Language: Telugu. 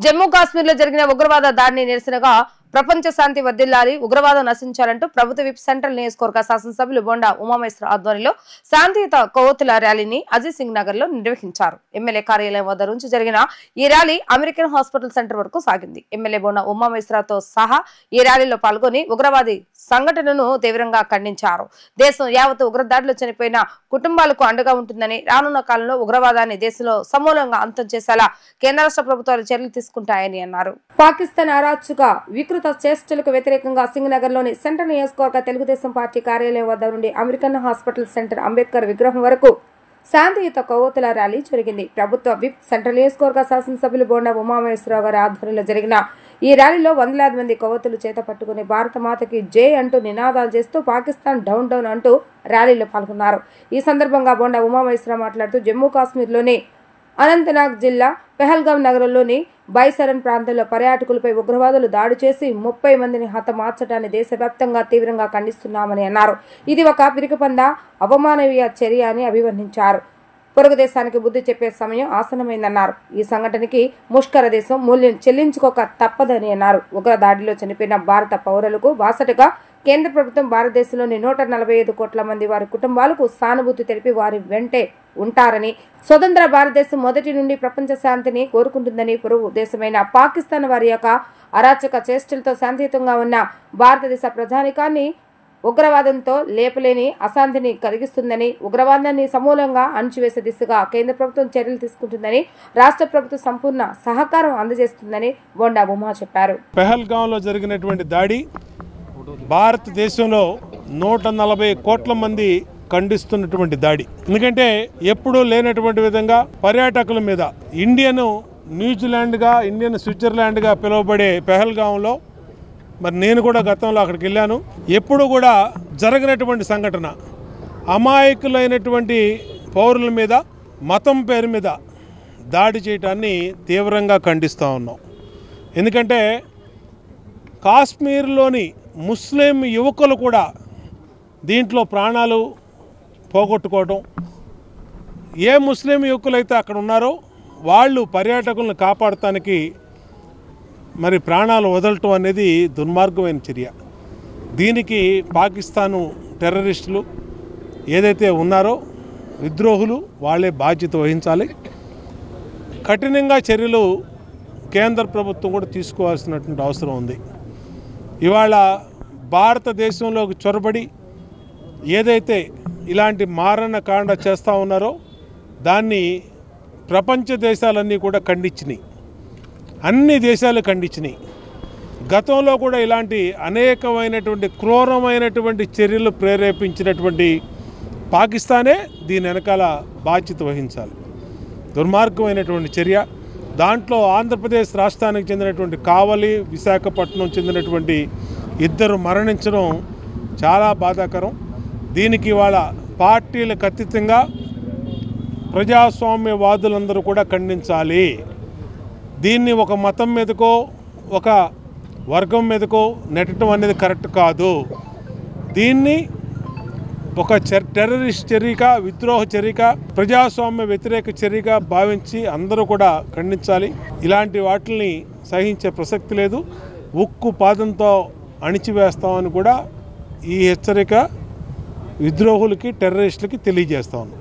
జమ్మూ కాశ్మీర్లో జరిగిన ఉగ్రవాద దాడిని నిరసనగా ప్రపంచ శాంతి వర్ధిల్లాలి, ఉగ్రవాదం నశించాలంటూ ప్రభుత్వ విప్ సెంట్రల్ నియోజకవర్గ శాసనసభ్యులు బొండా ఉమామహేశ్వర ఆధ్వర్యంలో శాంతియుత కొవ్వొత్తుల ర్యాలీని అజిత్ సింగ్ నగర్ లో నిర్వహించారు. ఎమ్మెల్యే కార్యాలయం వద్ద నుంచి జరిగిన ఈ ర్యాలీ అమెరికన్ హాస్పిటల్ సెంటర్ వరకు సాగింది. ఎమ్మెల్యే బొండా ఉమామహేశ్వరతో సహా ఈ ర్యాలీలో పాల్గొని ఉగ్రవాది సంఘటనను తీవ్రంగా ఖండించారు. దేశం యావత్ ఉగ్రదాడిలో చనిపోయిన కుటుంబాలకు అండగా ఉంటుందని, రానున్న కాలంలో ఉగ్రవాదాన్ని దేశంలో సమూలంగా అంతం చేసేలా కేంద్ర రాష్ట్ర ప్రభుత్వాలు చర్యలు తీసుకుంటాయని అన్నారు. పాకిస్తాన్ అరాచక వికృత చేష్టలకు వ్యతిరేకంగా సింగ్ నగర్ లోని సెంట్రల్ నియోజకవర్గ తెలుగుదేశం పార్టీ కార్యాలయం వద్ద నుండి అమెరికన్ హాస్పిటల్ సెంటర్ అంబేద్కర్ విగ్రహం వరకు శాంతియుత కొవ్వొత్తుల ర్యాలీ జరిగింది. ప్రభుత్వ విప్ సెంట్రల్ నియోజకవర్గ శాసనసభ్యులు బొండా ఉమామహేశ్వరరావు గారి ఆధ్వర్యంలో జరిగిన ఈ ర్యాలీలో వందలాది మంది కొవ్వొత్తులు చేత పట్టుకుని భారత మాతకి జై అంటూ నినాదాలు చేస్తూ పాకిస్తాన్ డౌన్ డౌన్ అంటూ ర్యాలీలో పాల్గొన్నారు. ఈ సందర్భంగా బొండా ఉమామహేశ్వరరావు మాట్లాడుతూ జమ్మూ కాశ్మీర్లోని అనంతనాగ్ జిల్లా పెహల్గాం నగరంలోని బైసరన్ ప్రాంతంలో పర్యాటకులపై ఉగ్రవాదులు దాడి చేసి 30 మందిని హతమార్చడాన్ని దేశవ్యాప్తంగా తీవ్రంగా ఖండిస్తున్నామని అన్నారు. ఇది ఒక పిరికిపంద అవమాననీయ చర్య అని అభివర్ణించారు. పొరుగు దేశానికి బుద్ధి చెప్పే సమయం ఆసన్నమైందన్నారు. ఈ సంఘటనకి ముష్కర దేశం మూల్యం చెల్లించుకోక తప్పదని అన్నారు. ఉగ్ర దాడిలో చనిపోయిన భారత పౌరులకు బాసటగా కేంద్ర ప్రభుత్వం భారతదేశంలోని 145 కోట్ల మంది వారి కుటుంబాలకు సానుభూతి తెలిపి వారి వెంటే ఉంటారని, స్వతంత్ర భారతదేశం మొదటి నుండి ప్రపంచ శాంతిని కోరుకుంటుందని, పొరుగు దేశమైన పాకిస్తాన్ వారి యొక్క అరాచక చేష్టలతో శాంతియుతంగా ఉన్న భారతదేశ ప్రజానికాన్ని ఉగ్రవాదంతో లేపలేని అశాంతిని కలిగిస్తుందని, ఉగ్రవాదాన్ని సమూలంగా అణచివేసే దిశగా కేంద్ర ప్రభుత్వం చర్యలు తీసుకుంటుందని, రాష్ట్ర ప్రభుత్వం సంపూర్ణ సహకారం అందజేస్తుందని బొండా ఉమా చెప్పారు. పెహల్గాంలో జరిగినటువంటి దాడి భారతదేశంలో 140 కోట్ల మంది ఖండిస్తున్నటువంటి దాడి. ఎందుకంటే ఎప్పుడూ లేనటువంటి విధంగా పర్యాటకుల మీద ఇండియన్ న్యూజిలాండ్గా, ఇండియన్ స్విట్జర్లాండ్గా పిలువబడే పెహల్గాంలో మరి నేను కూడా గతంలో అక్కడికి వెళ్ళాను. ఎప్పుడు కూడా జరగనటువంటి సంఘటన, అమాయకులైనటువంటి పౌరుల మీద మతం పేరు మీద దాడి చేయటాన్ని తీవ్రంగా ఖండిస్తూ ఉన్నాం. ఎందుకంటే కాశ్మీర్లోని ముస్లిం యువకులు కూడా దీంట్లో ప్రాణాలు పోగొట్టుకోవడం, ఏ ముస్లిం యువకులైతే అక్కడ ఉన్నారో వాళ్ళు పర్యాటకులను కాపాడటానికి మరి ప్రాణాలు వదలటం అనేది దుర్మార్గమైన చర్య. దీనికి పాకిస్తాను టెర్రరిస్టులు ఏదైతే ఉన్నారో విద్రోహులు వాళ్ళే బాధ్యత వహించాలి. కఠినంగా చర్యలు కేంద్ర ప్రభుత్వం కూడా తీసుకోవాల్సినటువంటి అవసరం ఉంది. ఇవాళ భారతదేశంలోకి చొరబడి ఏదైతే ఇలాంటి మారణకాండ చేస్తూ ఉన్నారో దాన్ని ప్రపంచ దేశాలన్నీ కూడా ఖండించినాయి, అన్ని దేశాలు ఖండించినాయి. గతంలో కూడా ఇలాంటి అనేకమైనటువంటి క్రూరమైనటువంటి చర్యలు ప్రేరేపించినటువంటి పాకిస్తానే దీని వెనకాల బాధ్యత వహించాలి. దుర్మార్గమైనటువంటి చర్య. దాంట్లో ఆంధ్రప్రదేశ్ రాష్ట్రానికి చెందినటువంటి కావలి, విశాఖపట్నం చెందినటువంటి 2 మరణించడం చాలా బాధాకరం. దీనికి ఇవాళ పార్టీలకు అతీతంగా ప్రజాస్వామ్యవాదులందరూ కూడా ఖండించాలి. దీన్ని ఒక మతం మీదకో ఒక వర్గం మీదకో నెట్టడం అనేది కరెక్ట్ కాదు. దీన్ని ఒక టెర్రరిస్ట్ చర్యగా, విద్రోహ చర్యగా, ప్రజాస్వామ్య వ్యతిరేక చర్యగా భావించి అందరూ కూడా ఖండించాలి. ఇలాంటి వాటిని సహించే ప్రసక్తి లేదు. ఉక్కు పాదంతో అణిచివేస్తామని కూడా ఈ హెచ్చరిక విద్రోహులకి, టెర్రరిస్టులకి తెలియజేస్తాను.